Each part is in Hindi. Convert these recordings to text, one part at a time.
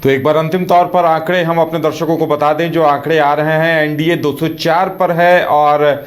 तो एक बार अंतिम तौर पर आंकड़े हम अपने दर्शकों को बता दें। जो आंकड़े आ रहे हैं, एनडीए 204 पर है और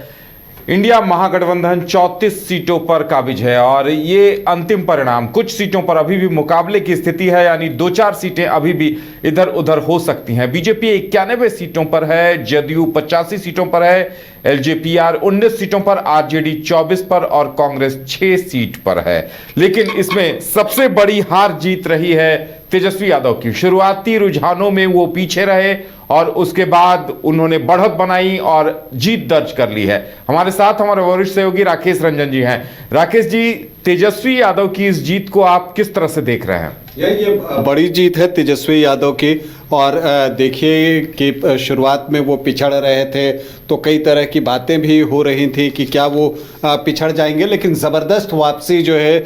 इंडिया महागठबंधन 34 सीटों पर काबिज है। और ये अंतिम परिणाम, कुछ सीटों पर अभी भी मुकाबले की स्थिति है, यानी 2-4 सीटें अभी भी इधर उधर हो सकती हैं। बीजेपी 91 सीटों पर है, जदयू 85 सीटों पर है, एलजेपीआर 19 सीटों पर, आरजेडी 24 पर और कांग्रेस 6 सीट पर है। लेकिन इसमें सबसे बड़ी हार जीत रही है तेजस्वी यादव की। शुरुआती रुझानों में वो पीछे रहे और उसके बाद उन्होंने बढ़त बनाई और जीत दर्ज कर ली है। हमारे साथ हमारे वरिष्ठ सहयोगी राकेश रंजन जी हैं। राकेश जी, तेजस्वी यादव की इस जीत को आप किस तरह से देख रहे हैं? ये बड़ी जीत है तेजस्वी यादव की। और देखिए कि शुरुआत में वो पिछड़ रहे थे तो कई तरह की बातें भी हो रही थी कि क्या वो पिछड़ जाएंगे, लेकिन ज़बरदस्त वापसी जो है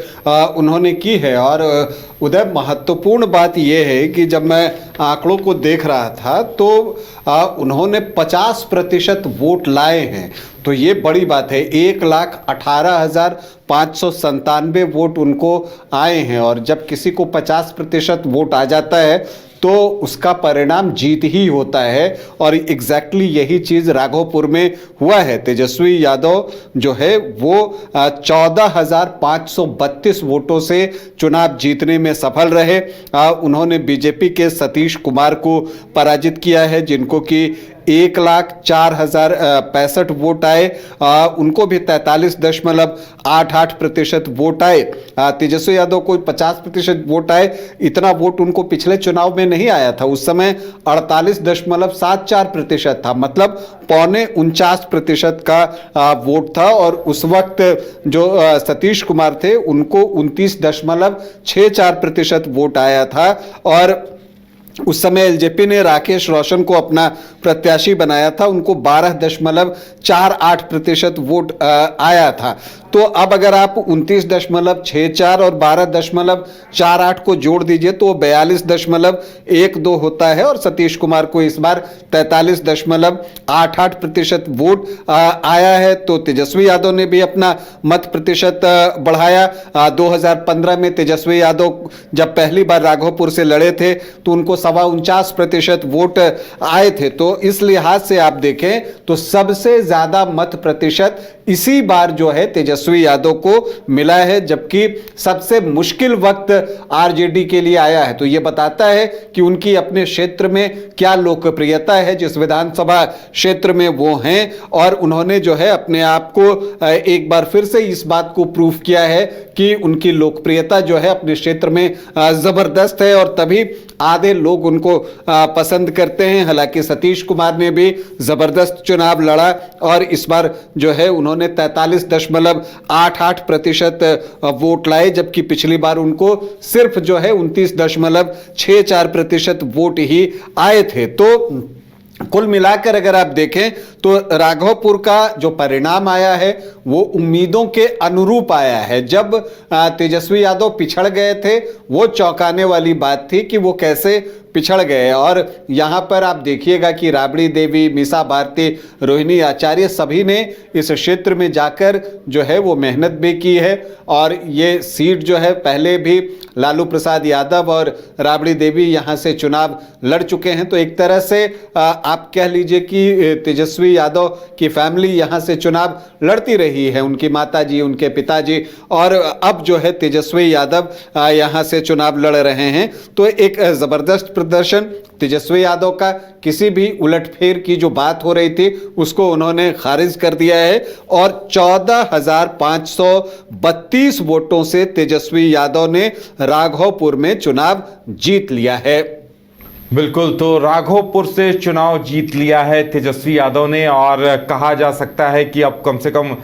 उन्होंने की है। और उदय, महत्वपूर्ण बात यह है कि जब मैं आंकड़ों को देख रहा था तो उन्होंने 50% वोट लाए हैं, तो ये बड़ी बात है। 1,18,597 वोट उनको आए हैं और जब किसी को 50% वोट आ जाता है तो उसका परिणाम जीत ही होता है। और एग्जैक्टली यही चीज़ राघोपुर में हुआ है। तेजस्वी यादव जो है वो 14,532 वोटों से चुनाव जीतने में सफल रहे। उन्होंने बीजेपी के सतीश कुमार को पराजित किया है, जिनको कि 1,04,065 वोट आए। उनको भी 43.88% वोट आए। तेजस्वी यादव को 50% वोट आए। इतना वोट उनको पिछले चुनाव में नहीं आया था, उस समय 48.74% था, मतलब 49.49% का वोट था। और उस वक्त जो सतीश कुमार थे उनको 29.64% वोट आया था। और उस समय एलजेपी ने राकेश रोशन को अपना प्रत्याशी बनाया था, उनको 12.48% वोट आया था। तो अब अगर आप 29.64 और 12.48 को जोड़ दीजिए तो 42.12 होता है। और सतीश कुमार को इस बार 43.88% वोट आया है। तो तेजस्वी यादव ने भी अपना मत प्रतिशत बढ़ाया। 2015 में तेजस्वी यादव जब पहली बार राघोपुर से लड़े थे तो उनको 49.25% वोट आए थे। तो इस लिहाज से आप देखें तो सबसे ज्यादा मत प्रतिशत इसी बार जो है तेजस्वी यादव को मिला है, जबकि सबसे मुश्किल वक्त आरजेडी के लिए आया है। तो यह बताता है कि उनकी अपने क्षेत्र में क्या लोकप्रियता है, जिस विधानसभा क्षेत्र में वो हैं। और उन्होंने जो है अपने आप को एक बार फिर से इस बात को प्रूव किया है कि उनकी लोकप्रियता जो है अपने क्षेत्र में जबरदस्त है और तभी आधे लोग उनको पसंद करते हैं। हालांकि सतीश कुमार ने भी जबरदस्त चुनाव लड़ा और इस बार जो है उन्होंने 43.88% वोट लाए, जबकि पिछली बार उनको सिर्फ जो है 29.64% वोट ही आए थे। तो कुल मिलाकर अगर आप देखें तो राघोपुर का जो परिणाम आया है वो उम्मीदों के अनुरूप आया है। जब तेजस्वी यादव पिछड़ गए थे वो चौंकाने वाली बात थी कि वो कैसे पिछड़ गए। और यहाँ पर आप देखिएगा कि राबड़ी देवी, मीसा भारती, रोहिणी आचार्य सभी ने इस क्षेत्र में जाकर जो है वो मेहनत भी की है। और ये सीट जो है पहले भी लालू प्रसाद यादव और राबड़ी देवी यहाँ से चुनाव लड़ चुके हैं। तो एक तरह से आप कह लीजिए कि तेजस्वी यादव की फैमिली यहाँ से चुनाव लड़ती रही है, उनकी माताजी, उनके पिताजी, और अब जो है तेजस्वी यादव यहाँ से चुनाव लड़ रहे हैं। तो एक ज़बरदस्त प्रदर्शन तेजस्वी यादव का। किसी भी उलटफेर की जो बात हो रही थी उसको उन्होंने खारिज कर दिया है और 14,532 वोटों से तेजस्वी यादव ने राघोपुर में चुनाव जीत लिया है। बिल्कुल, तो राघोपुर से चुनाव जीत लिया है तेजस्वी यादव ने। और कहा जा सकता है कि अब कम से कम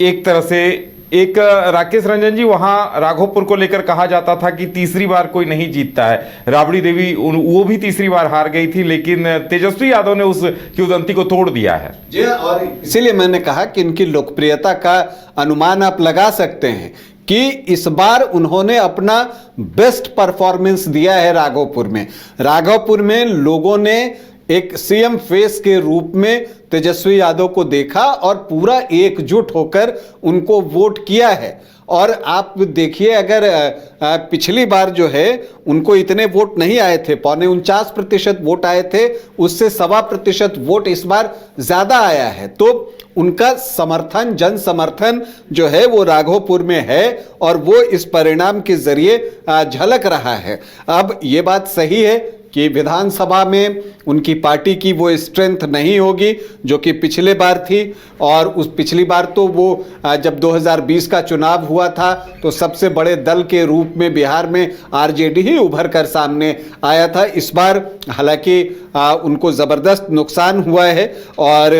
एक तरह से एक राकेश रंजन जी, वहां राघोपुर को लेकर कहा जाता था कि तीसरी बार कोई नहीं जीतता है। राबड़ी देवी वो भी तीसरी बार हार गई थी, लेकिन तेजस्वी यादव ने उस किंवदंती को तोड़ दिया है जी। और इसीलिए मैंने कहा कि इनकी लोकप्रियता का अनुमान आप लगा सकते हैं कि इस बार उन्होंने अपना बेस्ट परफॉर्मेंस दिया है राघोपुर में। राघोपुर में लोगों ने एक सीएम फेस के रूप में तेजस्वी यादव को देखा और पूरा एकजुट होकर उनको वोट किया है। और आप देखिए, अगर पिछली बार जो है उनको इतने वोट नहीं आए थे, 49.49% वोट आए थे, उससे 1.25% वोट इस बार ज्यादा आया है। तो उनका समर्थन, जन समर्थन जो है वो राघोपुर में है और वो इस परिणाम के जरिए झलक रहा है। अब ये बात सही है कि विधानसभा में उनकी पार्टी की वो स्ट्रेंथ नहीं होगी जो कि पिछले बार थी, और उस पिछली बार तो वो जब 2020 का चुनाव हुआ था तो सबसे बड़े दल के रूप में बिहार में आरजेडी ही उभर कर सामने आया था। इस बार हालांकि उनको ज़बरदस्त नुकसान हुआ है और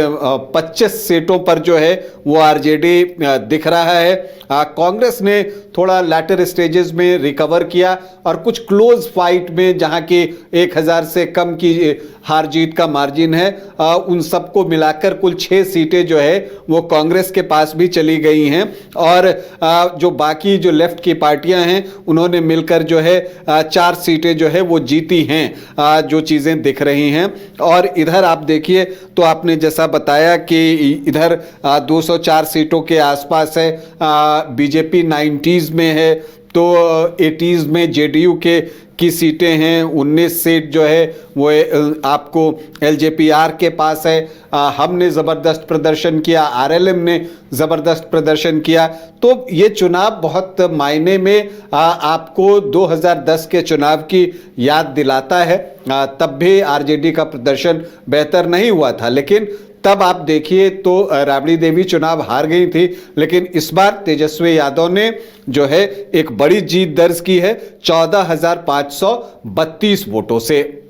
25 सीटों पर जो है वो आरजेडी दिख रहा है। कांग्रेस ने थोड़ा लैटर स्टेजेस में रिकवर किया और कुछ क्लोज फाइट में, जहां की 1000 से कम की हार जीत का मार्जिन है, उन सबको मिलाकर कुल 6 सीटें जो है वो कांग्रेस के पास भी चली गई हैं। और जो बाकी जो लेफ्ट की पार्टियां हैं उन्होंने मिलकर जो है 4 सीटें जो है वो जीती हैं, जो चीज़ें दिख रही हैं। और इधर आप देखिए तो आपने जैसा बताया कि इधर 204 सीटों के आसपास है, बीजेपी 90s में है, तो 80s में जेडीयू की सीटें हैं। 19 सीट जो है वो आपको एलजेपीआर के पास है। हमने ज़बरदस्त प्रदर्शन किया, आरएलएम ने ज़बरदस्त प्रदर्शन किया। तो ये चुनाव बहुत मायने में आपको 2010 के चुनाव की याद दिलाता है। तब भी आरजेडी का प्रदर्शन बेहतर नहीं हुआ था, लेकिन तब आप देखिए तो राबड़ी देवी चुनाव हार गई थी, लेकिन इस बार तेजस्वी यादव ने जो है एक बड़ी जीत दर्ज की है 14,532 वोटों से।